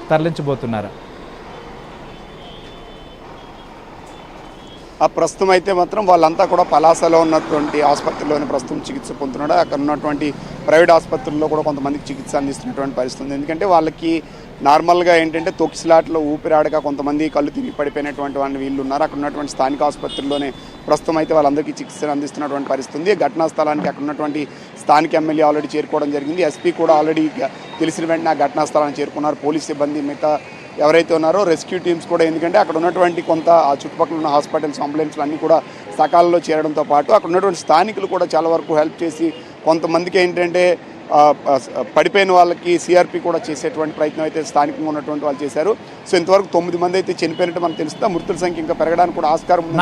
తరలించబోతున్నారా? ప్రస్తుతం అయితే మాత్రం వాళ్ళంతా కూడా పలాసలో ఉన్నటువంటి ఆసుపత్రిలోనే ప్రస్తుతం చికిత్స పొందుతున్నాడు. అక్కడ ఉన్నటువంటి ప్రైవేట్ ఆసుపత్రుల్లో కూడా కొంతమందికి చికిత్స అందిస్తున్నటువంటి పరిస్థితి ఉంది. ఎందుకంటే వాళ్ళకి నార్మల్గా ఏంటంటే తొక్కిసలాట్లో ఊపిరాడక కొంతమంది కళ్ళు తిరిగి పడిపోయినటువంటి వాళ్ళు వీళ్ళు ఉన్నారు. అక్కడ ఉన్నటువంటి స్థానిక ఆసుపత్రుల్లోనే ప్రస్తుతం అయితే వాళ్ళందరికీ చికిత్స అందిస్తున్నటువంటి పరిస్థితి ఉంది. ఘటనా స్థలానికి అక్కడ ఉన్నటువంటి స్థానిక ఎమ్మెల్యే ఆల్రెడీ చేరుకోవడం జరిగింది. ఎస్పీ కూడా ఆల్రెడీ తెలిసిన వెంటనే ఆ ఘటనా స్థలానికి చేరుకున్నారు. పోలీస్ సిబ్బంది మిగతా ఎవరైతే ఉన్నారో రెస్క్యూ టీమ్స్ కూడా, ఎందుకంటే అక్కడ ఉన్నటువంటి కొంత ఆ చుట్టుపక్కల ఉన్న హాస్పిటల్స్ అంబులెన్స్లు అన్నీ కూడా సకాలంలో చేరడంతో పాటు అక్కడ ఉన్నటువంటి స్థానికులు కూడా చాలా వరకు హెల్ప్ చేసి కొంతమందికి ఏంటంటే పడిపోయిన వాళ్ళకి సిఆర్పి కూడా చేసేటువంటి ప్రయత్నం అయితే స్థానికంగా ఉన్నటువంటి వాళ్ళు చేశారు. సో ఇంతవరకు 9 మంది అయితే చనిపోయినట్టు మనకు తెలుస్తుంది. మృతుల సంఖ్య ఇంకా పెరగడానికి కూడా ఆస్కారం ఉంది.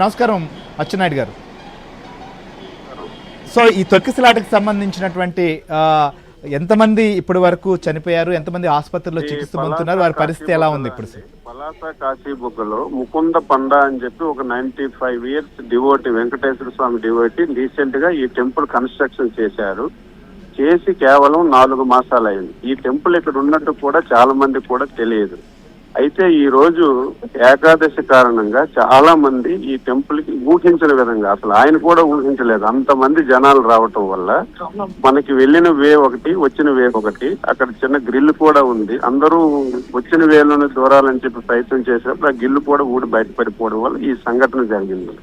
నమస్కారం అచ్చెన్నాయుడు గారు. సో ఈ తొక్కిసలాటకు సంబంధించినటువంటి ఎంతమంది ఇప్పటి వరకు చనిపోయారు, ఎంతమంది ఆసుపత్రిలో చికిత్స పొందుతున్నారు, వారి పరిస్థితి ఎలా ఉంది ఇప్పుడు? పలాస కాశీబుగ్గలో ముకుంద పండ అని చెప్పి ఒక 95 years డివోటీ, వెంకటేశ్వర స్వామి డివోటీ రీసెంట్ గా ఈ టెంపుల్ కన్స్ట్రక్షన్ చేశారు. చేసి కేవలం 4 మాసాలు అయింది. ఈ టెంపుల్ ఇక్కడ ఉన్నట్టు కూడా చాలా మంది కూడా తెలియదు. అయితే ఈ రోజు ఏకాదశి కారణంగా చాలా మంది ఈ టెంపుల్ కి ఊహించిన విధంగా, అసలు ఆయన కూడా ఊహించలేదు అంతమంది జనాలు రావటం వల్ల మనకి వెళ్ళిన వే ఒకటి, వచ్చిన వే ఒకటి, అక్కడ చిన్న గ్రిల్ కూడా ఉంది. అందరూ వచ్చిన వేలోనే దూరాలని చెప్పి ప్రయత్నం చేసినప్పుడు ఆ గిల్లు కూడా ఊడి బయటపడిపోవడం వల్ల ఈ సంఘటన జరిగింది.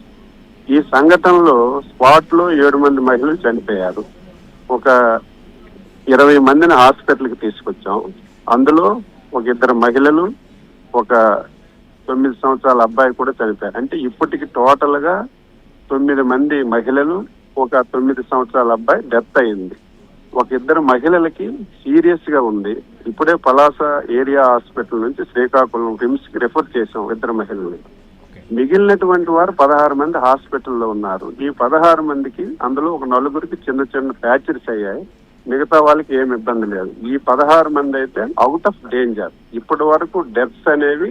ఈ సంఘటనలో స్పాట్ లో 7 మంది మహిళలు చనిపోయారు. ఒక 20 మందిని హాస్పిటల్కి తీసుకొచ్చాం. అందులో ఒక 2 మహిళలు, ఒక 9 సంవత్సరాల అబ్బాయి కూడా చనిపోయారు. అంటే ఇప్పటికి టోటల్ గా 9 మంది మహిళలు, ఒక 9 సంవత్సరాల అబ్బాయి డెత్ అయింది. ఒక 2 మహిళలకి సీరియస్ గా ఉంది. ఇప్పుడే పలాస ఏరియా హాస్పిటల్ నుంచి శ్రీకాకుళం రిమ్స్ కి రెఫర్ చేసాం 2 మహిళల్ని. మిగిలినటువంటి వారు 16 మంది హాస్పిటల్లో ఉన్నారు. ఈ 16 మందికి అందులో ఒక 4గురికి చిన్న చిన్న ప్యాచెస్ అయ్యాయి. మిగతా వాళ్ళకి ఏమి ఇబ్బంది లేదు. ఈ 16 మంది అయితే అవుట్ ఆఫ్ డేంజర్. ఇప్పటి వరకు డెత్స్ అనేవి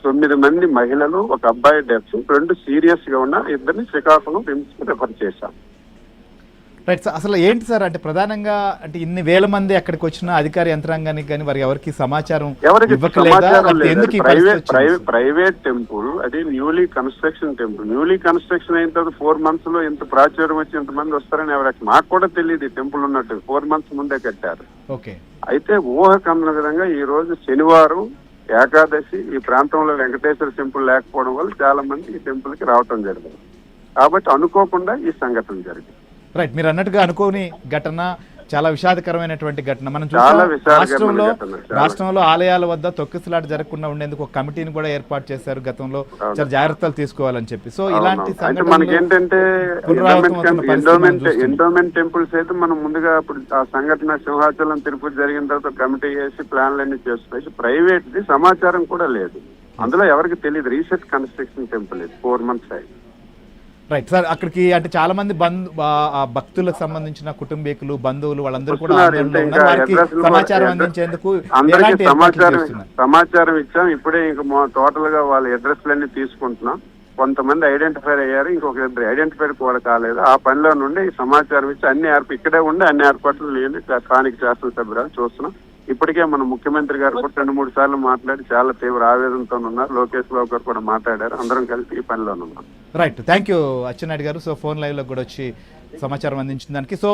9 మంది మహిళలు, ఒక అబ్బాయి డెత్స్, 2 సీరియస్ గా ఉన్న 2ని శ్రీకాకుళం రిమ్స్ కి రెఫర్ చేశాం. రైట్ సార్, అసలు ఏంటి సార్ అంటే ప్రధానంగా అంటే ఇన్ని వేల మంది అక్కడికి వచ్చిన అధికార యంత్రాంగానికి కానీ వారికి ఎవరికి సమాచారం ప్రైవేట్ టెంపుల్, అది newly construction temple. Newly construction అయిన తర్వాత 4 months లో ఇంత ప్రాచుర్యం వచ్చి ఇంతమంది వస్తారని ఎవరికి, మాకు కూడా తెలియదు టెంపుల్ ఉన్నట్టు. 4 months ముందే కట్టారు. ఓకే. అయితే ఊహకన్న విధంగా ఈ రోజు శనివారం ఏకాదశి, ఈ ప్రాంతంలో వెంకటేశ్వర టెంపుల్ లేకపోవడం వల్ల చాలా మంది ఈ టెంపుల్ కి రావటం జరిగింది. కాబట్టి అనుకోకుండా ఈ సంఘటన జరిగింది. రైట్, మీరు అన్నట్టుగా అనుకోని ఘటన, చాలా విషాదకరమైనటువంటి ఘటన. మనం చూసాం రాష్ట్రంలో ఆలయాల వద్ద తొక్కిసలాట జరగకుండా ఉండేందుకు ఒక కమిటీని కూడా ఏర్పాటు చేశారు గతంలో, చాలా జాగ్రత్తలు తీసుకోవాలని చెప్పి. సో ఇలాంటి మనకి ఏంటంటే ఎండోమెంట్ టెంపుల్స్ అయితే మనం ముందుగా ఇప్పుడు ఆ సంఘటన సింహాచలం తిరుపతి జరిగిన తర్వాత కమిటీ వేసి ప్లాన్లన్నీ చేస్తున్నాయి. ప్రైవేట్ ది సమాచారం కూడా లేదు. అందులో ఎవరికి తెలియదు. రీసెంట్ కన్స్ట్రక్షన్ టెంపుల్ ఇది 4 months అయింది. రైట్ సార్, అక్కడికి అంటే చాలా మంది భక్తులకు సంబంధించిన కుటుంబీకులు, బంధువులు వాళ్ళందరూ కూడా సమాచారం అందించేందుకు సమాచారం ఇచ్చాం. ఇప్పుడే ఇంకా టోటల్ గా వాళ్ళ అడ్రస్లన్నీ తీసుకుంటున్నాం. కొంతమంది ఐడెంటిఫై అయ్యారు, ఇంకొక 2 ఐడెంటిఫై కూడా కాలేదు. ఆ పనిలో నుండి సమాచారం ఇచ్చి అన్ని ఇక్కడే ఉండి అన్ని ఏర్పాట్లు స్థానిక శాసనసభ్యురాలు చూస్తున్నాం. ఇప్పటికే మన ముఖ్యమంత్రి గారు కూడా 2-3 సార్లు మాట్లాడి చాలా తీవ్ర ఆవేదనతో ఉన్నారు. లోకేష్ బాబు గారు కూడా మాట్లాడారు. అందరం కలిసి ఈ పనిలో ఉన్నాం. రైట్, థ్యాంక్ యూ అచ్చెన్నాయుడు గారు. సో ఫోన్ లైవ్ లో కూడా వచ్చి సమాచారం అందించిన దానికి. సో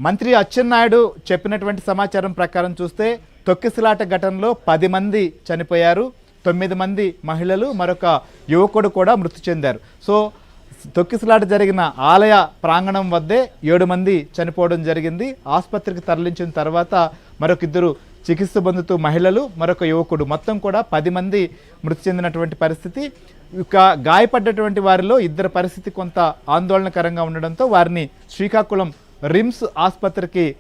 మంత్రి అచ్చెన్నాయుడు చెప్పినటువంటి సమాచారం ప్రకారం చూస్తే తొక్కిసలాట ఘటనలో 10 మంది చనిపోయారు, 9 మంది మహిళలు, మరొక యువకుడు కూడా మృతి చెందారు. సో తొక్కిసలాట జరిగిన ఆలయ ప్రాంగణం వద్దే 7 మంది చనిపోవడం జరిగింది. ఆసుపత్రికి తరలించిన తర్వాత మరొక 2 చికిత్స పొందుతూ మహిళలు, మరొక యువకుడు, మొత్తం కూడా 10 మంది మృతి చెందినటువంటి పరిస్థితి. ఇక గాయపడ్డటువంటి వారిలో 2 పరిస్థితి కొంత ఆందోళనకరంగా ఉండడంతో వారిని శ్రీకాకుళం రిమ్స్ ఆసుపత్రికి